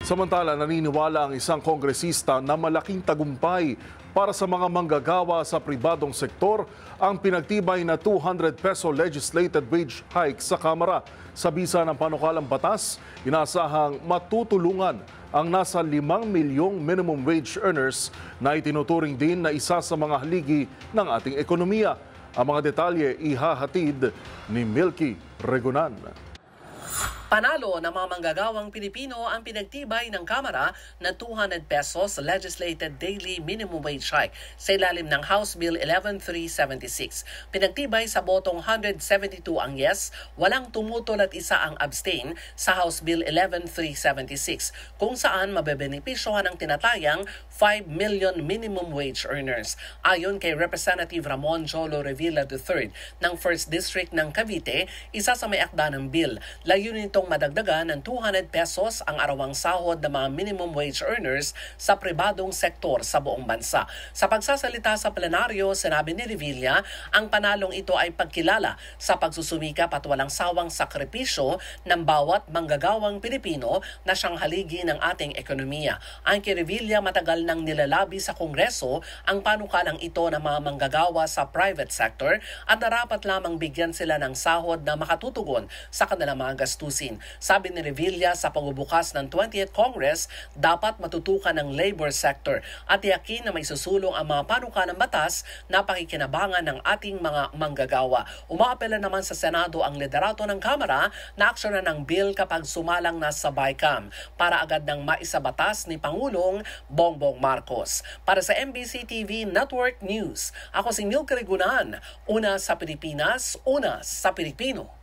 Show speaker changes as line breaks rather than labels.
Samantala, naniniwala ang isang kongresista na malaking tagumpay para sa mga manggagawa sa pribadong sektor ang pinagtibay na 200 peso legislated wage hike sa Kamara. Sa bisa ng panukalang batas, inaasahang matutulungan ang nasa 5 milyong minimum wage earners na itinuturing din na isa sa mga haligi ng ating ekonomiya. Ang mga detalye ihahatid ni Milky Regunan.
Panalo ng mga manggagawang Pilipino ang pinagtibay ng Kamara na 200 pesos legislated daily minimum wage hike sa ilalim ng House Bill 11376. Pinagtibay sa botong 172 ang yes, walang tumutol at isa ang abstain sa House Bill 11376 kung saan mabebenepisyohan ang tinatayang 5 million minimum wage earners. Ayon kay Representative Ramon Jolo Revilla III ng 1st District ng Cavite, isa sa may akda ng bill, layunin itong madagdagan ng 200 pesos ang arawang sahod ng mga minimum wage earners sa pribadong sektor sa buong bansa. Sa pagsasalita sa plenaryo, sinabi ni Revilla, ang panalong ito ay pagkilala sa pagsusumikap at walang sawang sakripisyo ng bawat manggagawang Pilipino na siyang haligi ng ating ekonomiya. Ang kay Revilla, matagal nang nilalabi sa Kongreso ang panukalang ito ng mga manggagawa sa private sector at narapat lamang bigyan sila ng sahod na makatutugon sa kanilang mga gastusin. Sabi ni Revilla, sa pagbubukas ng 20th Congress, dapat matutukan ng labor sector at tiyakin na may susulong ang mga panukalang batas na pakikinabangan ng ating mga manggagawa. Umaapela naman sa Senado ang liderato ng Kamara na aksyonan ng bill kapag sumalang na sa BICAM para agad ng maisabatas ni Pangulong Bongbong Marcos. Para sa MBC TV Network News, ako si Milky Regunan, una sa Pilipinas, una sa Pilipino.